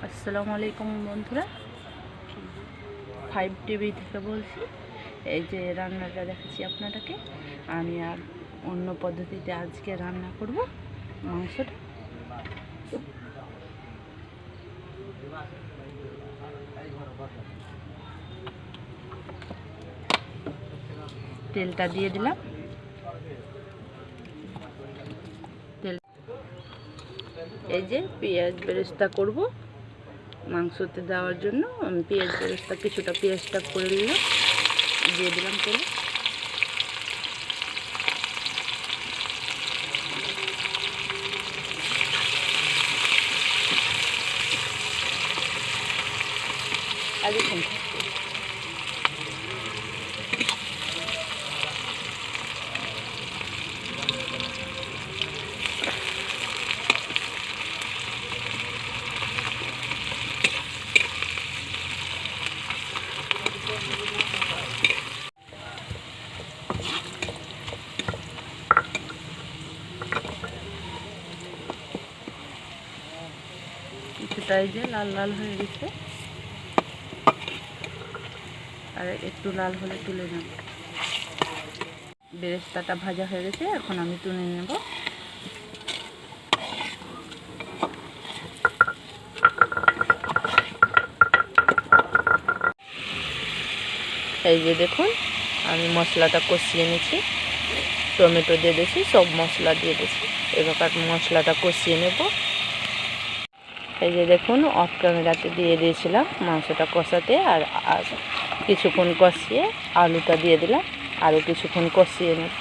আসসালামু আলাইকুম বন্ধুরা, 5 টিভি থেকে বলছি। এই যে রান্নাটা দেখাচ্ছি আপনাদেরকে। আমি আর অন্য পদ্ধতিতে আজকে রান্না করব মাংসটা। তেলটা দিয়ে দিলাম। তেল এই যে পেঁয়াজ বেরেস্তা করব মাংসতে দেওয়ার জন্য। আমি পেঁয়াজ বেরেস্তা কিছুটা পেঁয়াজটা করে নিলাম, দিয়ে দিলাম তেলে। আর দেখুন কিছুটা এই যে লাল লাল হয়ে গেছে, আর একটু লাল হলে তুলে নেব। বেরেস্তাটা ভাজা হয়ে গেছে, এখন আমি তুলে নেব। এই যে দেখুন, আমি মশলাটা কষিয়ে নিয়েছি, টমেটো দিয়ে দিয়েছি, সব মশলা দিয়ে দিয়েছি। এবার মশলাটা কষিয়ে নেব। এই যে দেখুন, অফ ক্যামেরাতে দিয়ে দিয়েছিলাম মাংসটা কষাতে, আর কিছুক্ষণ কষিয়ে আলুটা দিয়ে দিলাম, আরও কিছুক্ষণ কষিয়ে নেব।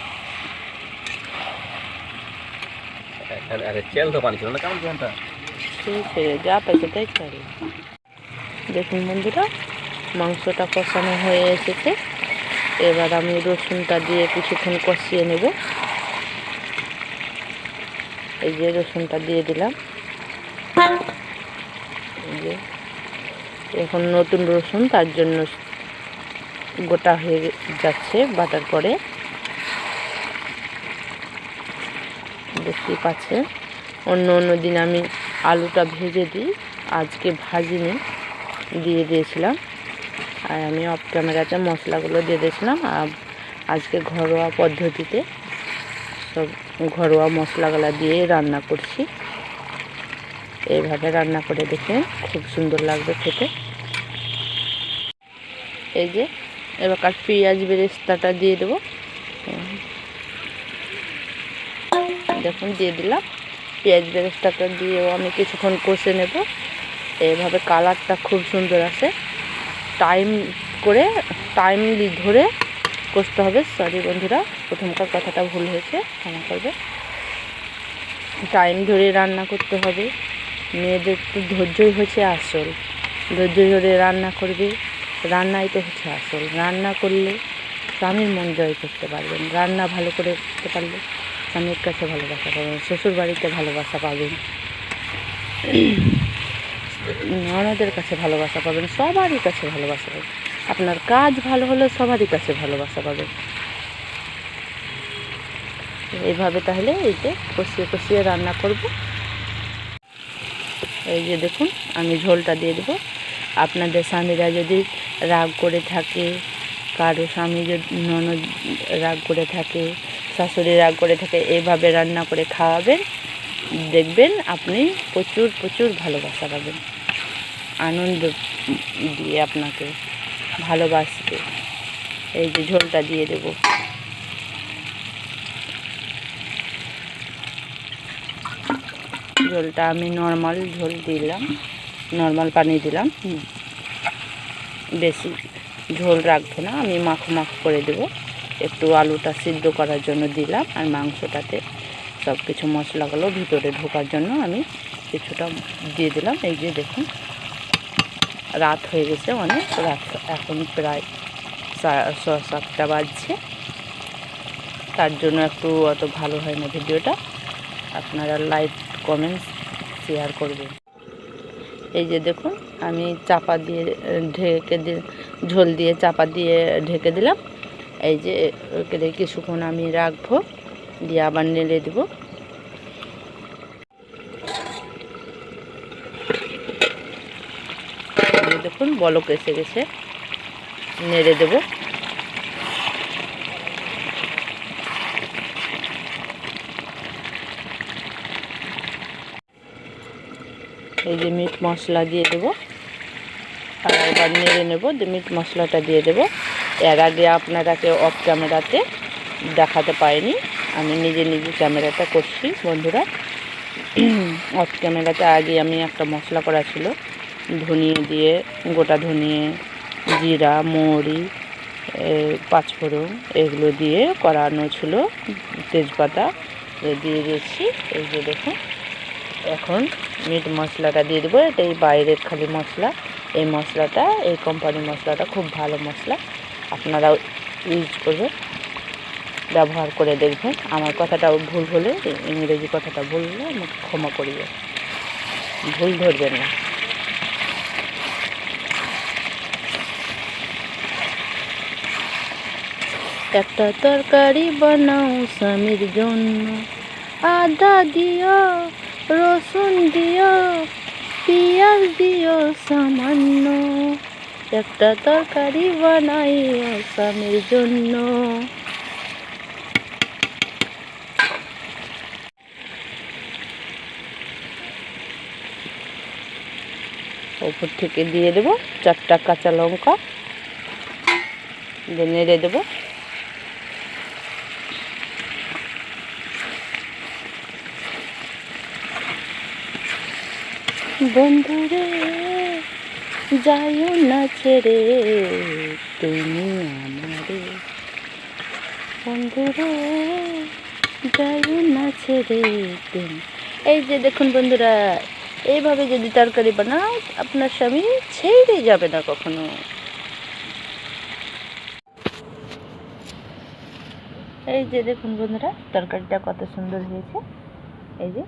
যা পাইছে তাই খাই। দেখুন বন্ধুরা, মাংসটা কষানো হয়ে এসেছে। এবার আমি রসুনটা দিয়ে কিছুক্ষণ কষিয়ে নেব। এই যে রসুনটা দিয়ে দিলাম। এই যে এখন নতুন রসুন, তার জন্য গোটা হয়ে যাচ্ছে বাটার পরে, দেখতেই পাচ্ছেন। অন্য দিন আমি আলুটা ভেজে দিই, আজকে ভাজিনি, দিয়ে দিয়েছিলাম। আর আমি অফ ক্যামেরাতে মশলাগুলো দিয়ে দিয়েছিলাম। আর আজকে ঘরোয়া পদ্ধতিতে সব ঘরোয়া মশলাগুলো দিয়ে রান্না করছি। এইভাবে রান্না করে দেখে খুব সুন্দর লাগবে খেতে। এই যে এবার পেঁয়াজ বেরেস্তাটা দিয়ে দেবো। দেখুন দিয়ে দিলাম। পেঁয়াজ বেরেস্তাটা দিয়েও আমি কিছুক্ষণ কষে নেব। এইভাবে কালারটা খুব সুন্দর আসে। টাইমলি ধরে কষতে হবে। সরি বন্ধুরা, প্রথমকার কথাটা ভুল হয়েছে, ক্ষমা করবে। টাইম ধরে রান্না করতে হবে। মেয়েদের তো ধৈর্যই হচ্ছে আসল। ধৈর্য ধরে রান্না করবে, রান্নাই তো হচ্ছে আসল। রান্না করলে স্বামীর মন জয় করতে পারবেন। রান্না ভালো করে করতে পারলে স্বামীর কাছে ভালোবাসা পাবেন, শ্বশুর বাড়িতে ভালোবাসা পাবেন, ননদের কাছে ভালোবাসা পাবেন, সবারই কাছে ভালোবাসা পাবেন। আপনার কাজ ভালো হলে সবারই কাছে ভালোবাসা পাবেন। এইভাবে তাহলে এই যে কষিয়ে কষিয়ে রান্না করব। এই যে দেখুন, আমি ঝোলটা দিয়ে দেবো। আপনাদের স্বামীরা যদি রাগ করে থাকে, কারো স্বামী যদি ননদ রাগ করে থাকে, শাশুড়ি রাগ করে থাকে, এইভাবে রান্না করে খাওয়াবেন, দেখবেন আপনি প্রচুর প্রচুর ভালোবাসা পাবেন। আনন্দ দিয়ে আপনাকে ভালোবাসবে। এই যে ঝোলটা দিয়ে দেব। ঝোলটা আমি নর্মাল ঝোল দিলাম, নর্মাল পানি দিলাম, বেশি ঝোল রাখবো না, আমি মাখো মাখো করে দেব। একটু আলুটা সিদ্ধ করার জন্য দিলাম, আর মাংসটাতে সব কিছু মশলাগুলো ভিতরে ঢোকার জন্য আমি কিছুটা দিয়ে দিলাম। এই যে দেখুন, রাত হয়ে গেছে অনেক, রাত এখন প্রায় 6-7টা বাজছে, তার জন্য একটু অত ভালো হয় না ভিডিওটা। আপনারা লাইক কমেন্টস শেয়ার করবেন। এই যে দেখুন, আমি চাপা দিয়ে ঝোল দিয়ে চাপা দিয়ে ঢেকে দিলাম। এই যে একে কিছুক্ষণ আমি রাখবো, দিয়ে আবার নেড়ে দেবো। দেখুন বলক এসে গেছে, নেড়ে দেব। এই যে মিট মশলা দিয়ে দেবো, আর একবার নেড়ে নেব। মিট মশলাটা দিয়ে দেব। এর আগে আপনারাকে অফ ক্যামেরাতে দেখাতে পাইনি, আমি নিজে নিজে ক্যামেরাটা করছি বন্ধুরা। অফ ক্যামেরাতে আগে আমি একটা মশলা করা ছিল, ধনিয়ে দিয়ে, গোটা ধনিয়ে, জিরা, মৌরি, পাঁচফোড়ন এগুলো দিয়ে করানো ছিল, তেজপাতা দিয়ে দিয়েছি। এই যে দেখুন, এখন মিট মশলাটা দিয়ে দেবো। এটা এই বাইরের খালি মশলা, এই মশলাটা, এই কোম্পানির মশলাটা খুব ভালো মশলা, আপনারাও ইউজ করবেন, ব্যবহার করে দেখবেন। আমার কথাটা ভুল হলে, ইংরেজি কথাটা ভুল হলে আমাকে ক্ষমা করিয়ে, ভুল ধরবেন না। একটা তরকারি বানাও স্বামীর জন্য, আদা দিও, রসুন দিও, পেঁয়াজ দিও সামান্য, একটা তরকারি বানাইও স্বামীর জন্য। ওপর থেকে দিয়ে দেবো 4টা কাঁচা লঙ্কা, দিয়ে নেড়ে দেবো। বন্ধুরে যাইও না ছেড়ে তুমি আমারে, বন্ধুরে যাইও না ছেড়ে তুমি। এই যে দেখুন বন্ধুরা, এইভাবে যদি তরকারি বানাও, আপনার স্বামী ছেড়ে যাবে না কখনো। এই যে দেখুন বন্ধুরা, তরকারিটা কত সুন্দর হয়েছে। এই যে,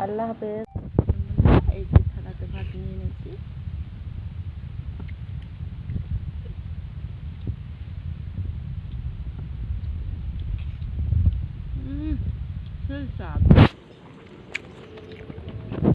আল্লাহ হাফেজ। এই যে থালাতে ভাত নিয়ে নিয়েছি। স্বাদ।